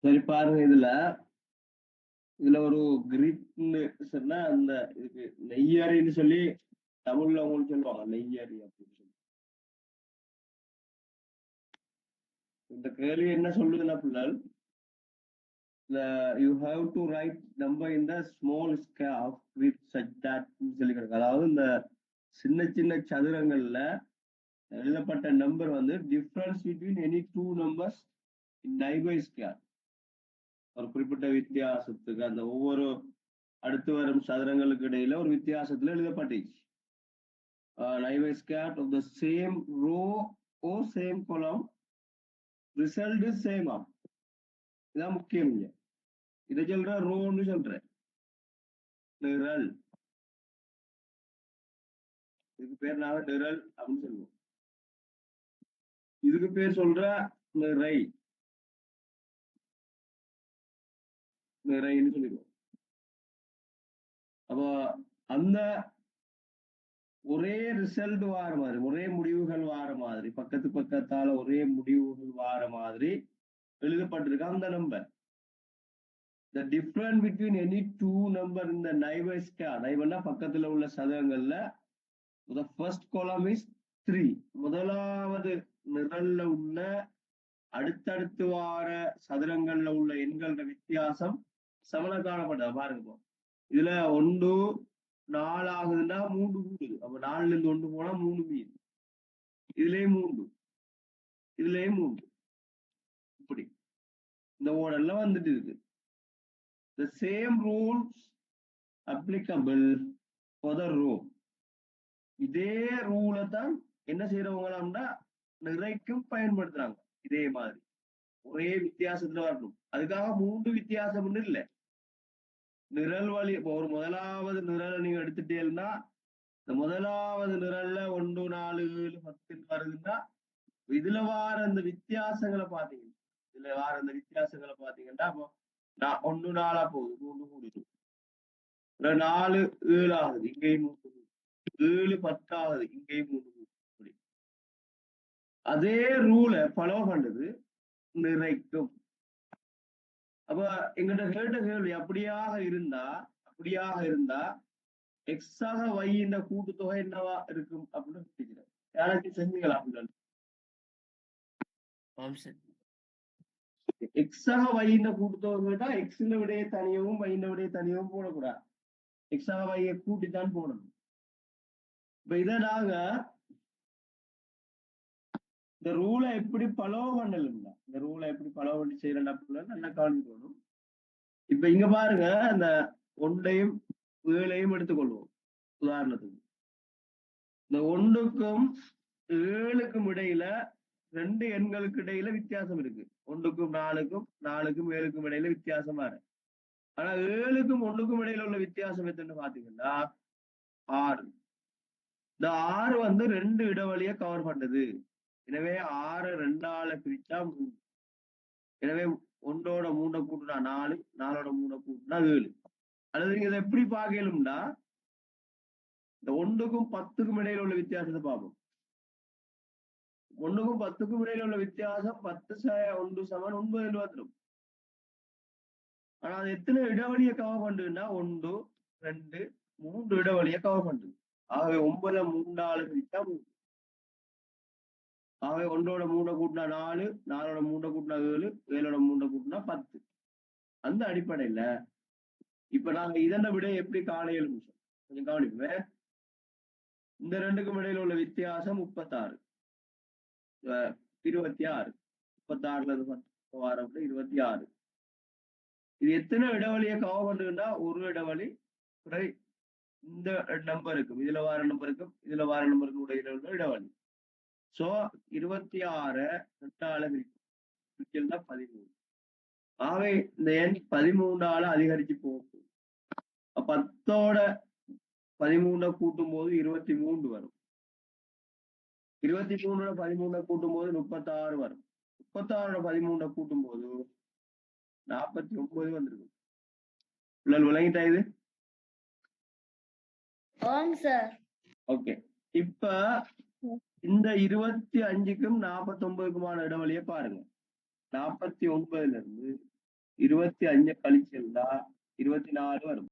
சரி பாருங்க இதுல ஒரு கிரிப்னு சொன்னா அந்த இதுக்கு நெய்யரின்னு சொல்லி தமிழ்ல உங்களுக்கு சொல்லுவாங்க நெய்யரி அப்படின்னு சொல்லி. இந்த கேள்வி என்ன சொல்லுதுன்னா பிள்ளைகள் you have to write number in the small square with such that சொல்லி கிடக்கு. அதாவது இந்த சின்ன சின்ன சதுரங்கள்ல எழுதப்பட்ட நம்பர் வந்து difference between any two numbers in neighbour square. ஒரு குறிப்பிட்ட வித்தியாசத்துக்கு அந்த ஒவ்வொரு அடுத்து வரும் சதுரங்களுக்கு இடையில ஒரு வித்தியாசத்துல எழுதப்பட்டுச்சு. naive scat of the same row or same column result is same ஆம். இதான் முக்கியம். இதை சொல்ற ரோன்னு சொல்றேன் நிரல். இதுக்கு பேர் நாங்க நிரல் அப்படின்னு சொல்லுவோம். இதுக்கு பேர் சொல்ற நிறை நிறைன்னு சொல்லிடுவோம். அப்போ அந்த ஒரே ரிசல்ட் வார மாதிரி ஒரே முடிவுகள் வார மாதிரி பக்கத்து பக்கத்தால ஒரே முடிவுகள் வார மாதிரி எழுதப்பட்டிருக்கு அந்த number. The difference between any two number in the neighbor square, நைபர்னா பக்கத்துல உள்ள சதுரங்கள்ல the first column is 3. முதலாவது நிரல்ல உள்ள அடுத்தடுத்து வார சதுரங்கள்ல உள்ள எண்கள வித்தியாசம் சமண காணப்பட்டது. பாருங்க இதுல 1 4 ஆகுதுன்னா 3 கூடுது. அப்ப 4ல இருந்து 1 போனா 3 மீது. இதுலயும் 3 இதுலயும் 3 இப்படி இந்த ஓடல்ல வந்துட்டு இருக்கு. The same rules applicable for the row. இதே ரூலை தான் என்ன செய்யறவங்களாம்னா நிறைக்கும் பயன்படுத்துறாங்க. இதே மாதிரி ஒரே வித்தியாசத்துல வரணும். அதுக்காக 3 வித்தியாசம் இல்லை. நிரல் வழி ஒரு முதலாவது நிரலை நீங்க எடுத்துட்டீங்கன்னா இந்த முதலாவது நிரல்ல 1 4 7 10 வருதுன்னா இதுல வார அந்த வித்தியாசங்களை பாத்தீங்கன்னா அப்போ 1 4 போகுது 3 கூடிடும். 4 7 ஆகுது இங்கேயும் 7 10 ஆகுது இங்கேயும் 3. அதே ரூலை ஃபாலோ பண்றது நிறைக்கும். அப்ப எங்கிட்ட கேட்ட கேள்வி அப்படியாக இருந்தா எக்ஸாக y என்ற கூட்டுத்தொகை என்னவா இருக்கும் அப்படின்னு யாராச்சும் செஞ்சீங்களா? எக்ஸாக y என்ற கூட்டுத்தொகை கேட்டா எக்ஸின் விடையை தனியவும் y விடையை தனியவும் போடக்கூடாது. எக்ஸாக y கூட்டித்தான் போடணும். இப்ப இதை நாங்க இந்த ரூலை எப்படி ஃபாலோ பண்ணல இந்த ரூலை எப்படி ஃபாலோ பண்ணி செய்யறேன் அப்படின்னு நல்லா கவனிக்கணும். இப்ப இங்க பாருங்க அந்த 1ஐயும் 7ஐயும் எடுத்துக்கொள்வோம். உதாரணத்துக்கு இந்த 1க்கும் 7க்கும் இடையில 2 எண்களுக்கு இடையில வித்தியாசம் இருக்கு. 1க்கும் 4க்கும் 4க்கும் 7க்கும் இடையில வித்தியாசம் வேற. ஆனா 7க்கும் 1க்கும் இடையில உள்ள வித்தியாசம் எத்தனை பாத்தீங்கன்னா 6. இந்த 6 வந்து 2 இடைவெளியை கவர் பண்ணுது. எனவே 6 2ஆல பிரிச்சா 3. எனவே 1ஓட 3 கூட்டினா 4, 4ஓட 3 கூட்டினா 7. அல்லது நீங்க இதை எப்படி பார்க்கலும்னா இந்த 1க்கும் 10க்கும் இடையில உள்ள வித்தியாசத்தை பார்ப்போம். 1க்கும் 10க்கும் இடையில உள்ள வித்தியாசம் 10 1 9 வந்துடும். ஆனா அது எத்தனை இடைவெளியை கவர் பண்ணுன்னா 1 2 3 இடைவெளியை கவர் பண்ணுது. ஆகவே 9 3ஆல பிரிச்சா 3. ஆகவே 1ஓட 3 கூட்டினா 4, 4ஓட 3 கூட்டினா 7, 7ஓட 3 கூட்டினா 10. அந்த அடிப்படையில இப்ப நாங்க இதனை விட எப்படி காலையில் கொஞ்சம் கவனிப்பேன். இந்த 2க்கும் இடையில உள்ள வித்தியாசம் 36 26. 36ல இருந்து 10 வாரம் 26. இது எத்தனை இடைவெளியை கவர் பண்ணுன்னா ஒரு இடைவெளி இந்த நம்பருக்கும் இதுல வார நம்பருக்கும் இதுல வார நம்பருக்கும் இடையில உள்ள இடைவெளி. சோ 26 2ஆல பிரிக்கும் 13. ஆகவே இந்த எண் 13ஆல அதிகரிச்சு போகும். 10ஓட 13 கூட்டும் போது 23 வரும். 23ஓட 13 கூட்டும் போது 36 வரும். 36ஓட 13 கூட்டும் போது 49 வந்துருக்கு. விளங்கிட்டா இது? ஓகே. இப்ப இந்த 25க்கும் 49க்குமான இடைவெளியை பாருங்க. 49ல இருந்து 25 கழிச்சிருந்தா 24 வரும்.